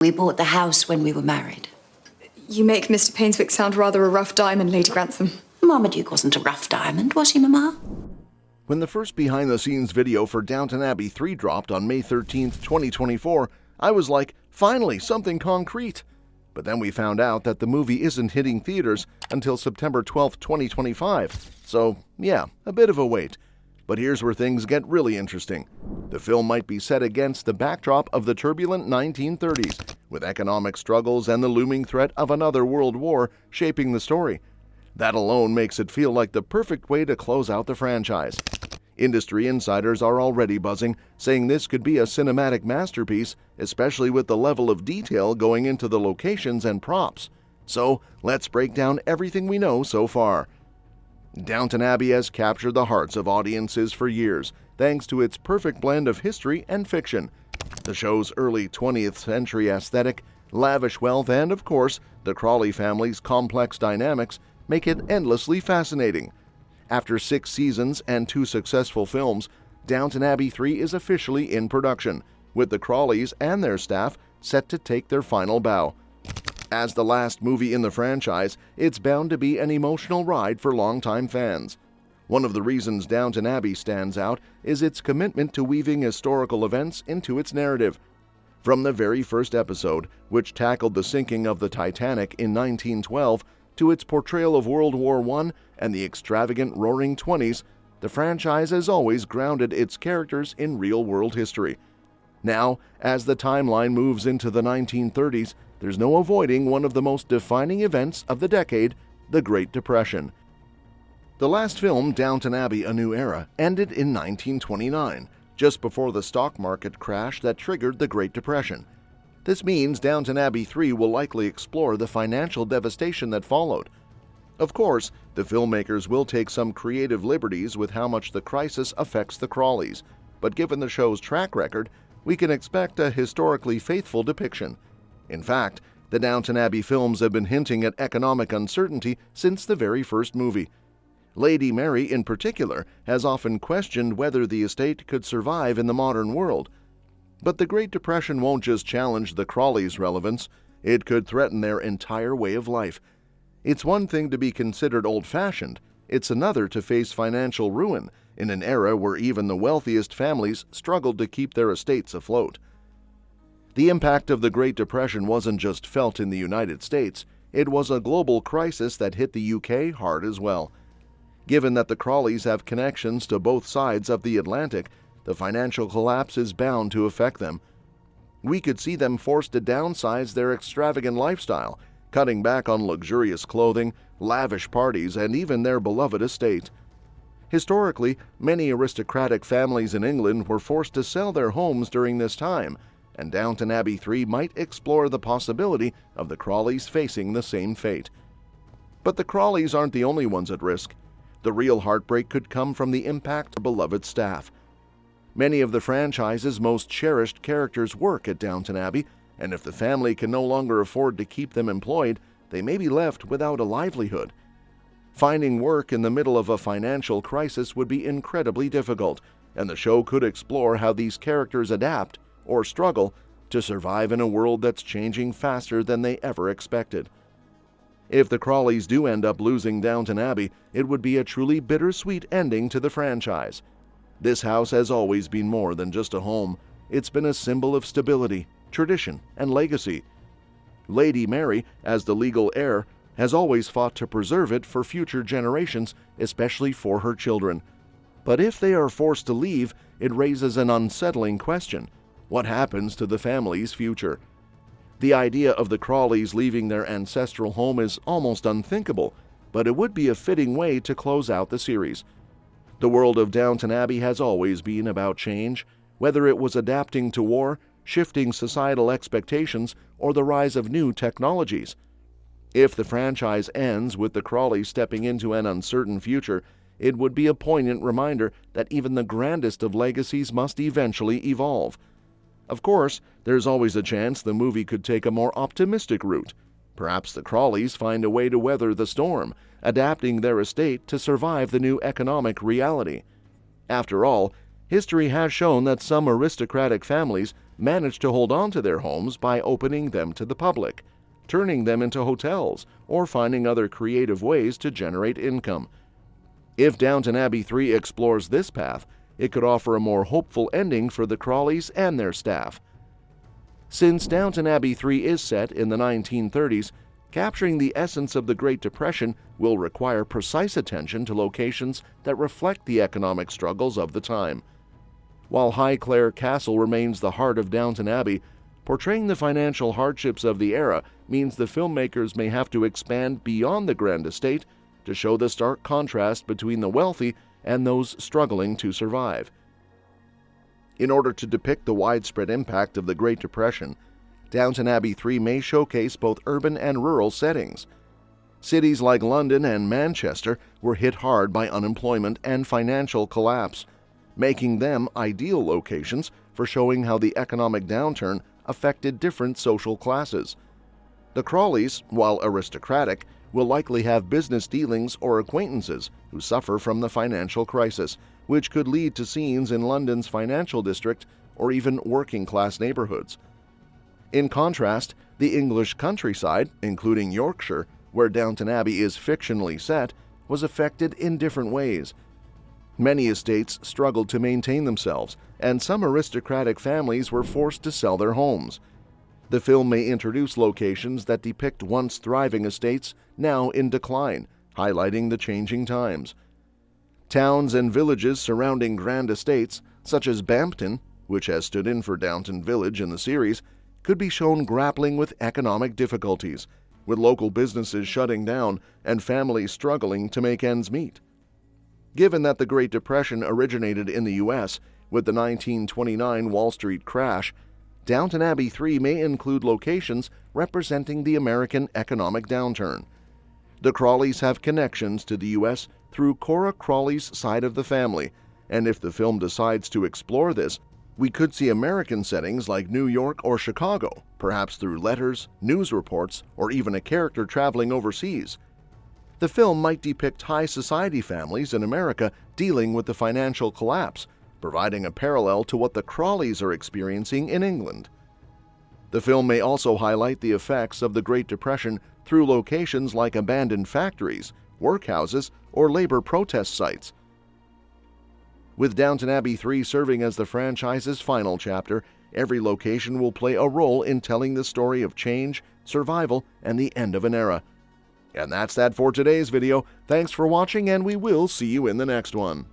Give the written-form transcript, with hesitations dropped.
We bought the house when we were married. You make Mr. Painswick sound rather a rough diamond, Lady Grantham. Marmaduke wasn't a rough diamond, was he, Mamma? When the first behind-the-scenes video for Downton Abbey 3 dropped on May 13th, 2024, I was like, finally, something concrete. But then we found out that the movie isn't hitting theaters until September 12th, 2025. So, yeah, a bit of a wait. But here's where things get really interesting. The film might be set against the backdrop of the turbulent 1930s, with economic struggles and the looming threat of another world war shaping the story. That alone makes it feel like the perfect way to close out the franchise. Industry insiders are already buzzing, saying this could be a cinematic masterpiece, especially with the level of detail going into the locations and props. So, let's break down everything we know so far. Downton Abbey has captured the hearts of audiences for years, thanks to its perfect blend of history and fiction. The show's early 20th century aesthetic, lavish wealth, and, of course, the Crawley family's complex dynamics make it endlessly fascinating. After 6 seasons and 2 successful films, Downton Abbey 3 is officially in production, with the Crawleys and their staff set to take their final bow. As the last movie in the franchise, it's bound to be an emotional ride for longtime fans. One of the reasons Downton Abbey stands out is its commitment to weaving historical events into its narrative. From the very first episode, which tackled the sinking of the Titanic in 1912, to its portrayal of World War I and the extravagant Roaring Twenties, the franchise has always grounded its characters in real-world history. Now, as the timeline moves into the 1930s, there's no avoiding one of the most defining events of the decade, the Great Depression. The last film, Downton Abbey: A New Era, ended in 1929, just before the stock market crash that triggered the Great Depression. This means Downton Abbey 3 will likely explore the financial devastation that followed. Of course, the filmmakers will take some creative liberties with how much the crisis affects the Crawleys, but given the show's track record, we can expect a historically faithful depiction. In fact, the Downton Abbey films have been hinting at economic uncertainty since the very first movie. Lady Mary, in particular, has often questioned whether the estate could survive in the modern world. But the Great Depression won't just challenge the Crawleys' relevance, it could threaten their entire way of life. It's one thing to be considered old-fashioned, it's another to face financial ruin in an era where even the wealthiest families struggled to keep their estates afloat. The impact of the Great Depression wasn't just felt in the United States, it was a global crisis that hit the UK hard as well. Given that the Crawleys have connections to both sides of the Atlantic, the financial collapse is bound to affect them. We could see them forced to downsize their extravagant lifestyle, cutting back on luxurious clothing, lavish parties, and even their beloved estate. Historically, many aristocratic families in England were forced to sell their homes during this time, and Downton Abbey 3 might explore the possibility of the Crawleys facing the same fate. But the Crawleys aren't the only ones at risk. The real heartbreak could come from the impact of beloved staff. Many of the franchise's most cherished characters work at Downton Abbey, and if the family can no longer afford to keep them employed, they may be left without a livelihood. Finding work in the middle of a financial crisis would be incredibly difficult, and the show could explore how these characters adapt, or struggle, to survive in a world that's changing faster than they ever expected. If the Crawleys do end up losing Downton Abbey, it would be a truly bittersweet ending to the franchise. This house has always been more than just a home. It's been a symbol of stability, tradition, and legacy. Lady Mary, as the legal heir, has always fought to preserve it for future generations, especially for her children. But if they are forced to leave, it raises an unsettling question. What happens to the family's future? The idea of the Crawleys leaving their ancestral home is almost unthinkable, but it would be a fitting way to close out the series. The world of Downton Abbey has always been about change, whether it was adapting to war, shifting societal expectations, or the rise of new technologies. If the franchise ends with the Crawleys stepping into an uncertain future, it would be a poignant reminder that even the grandest of legacies must eventually evolve. Of course, there's always a chance the movie could take a more optimistic route. Perhaps the Crawleys find a way to weather the storm, adapting their estate to survive the new economic reality. After all, history has shown that some aristocratic families managed to hold on to their homes by opening them to the public, turning them into hotels, or finding other creative ways to generate income. If Downton Abbey 3 explores this path, it could offer a more hopeful ending for the Crawleys and their staff. Since Downton Abbey 3 is set in the 1930s, capturing the essence of the Great Depression will require precise attention to locations that reflect the economic struggles of the time. While Highclere Castle remains the heart of Downton Abbey, portraying the financial hardships of the era means the filmmakers may have to expand beyond the grand estate to show the stark contrast between the wealthy and those struggling to survive. In order to depict the widespread impact of the Great Depression, Downton Abbey 3 may showcase both urban and rural settings. Cities like London and Manchester were hit hard by unemployment and financial collapse, making them ideal locations for showing how the economic downturn affected different social classes. The Crawleys, while aristocratic, will likely have business dealings or acquaintances who suffer from the financial crisis, which could lead to scenes in London's financial district or even working-class neighborhoods. In contrast, the English countryside, including Yorkshire, where Downton Abbey is fictionally set, was affected in different ways. Many estates struggled to maintain themselves, and some aristocratic families were forced to sell their homes. The film may introduce locations that depict once thriving estates now in decline, highlighting the changing times. Towns and villages surrounding grand estates, such as Bampton, which has stood in for Downton Village in the series, could be shown grappling with economic difficulties, with local businesses shutting down and families struggling to make ends meet. Given that the Great Depression originated in the U.S. with the 1929 Wall Street crash, Downton Abbey 3 may include locations representing the American economic downturn. The Crawleys have connections to the U.S. through Cora Crawley's side of the family, and if the film decides to explore this, we could see American settings like New York or Chicago, perhaps through letters, news reports, or even a character traveling overseas. The film might depict high society families in America dealing with the financial collapse, providing a parallel to what the Crawleys are experiencing in England. The film may also highlight the effects of the Great Depression through locations like abandoned factories, workhouses, or labor protest sites. With Downton Abbey 3 serving as the franchise's final chapter, every location will play a role in telling the story of change, survival, and the end of an era. And that's that for today's video. Thanks for watching, and we will see you in the next one.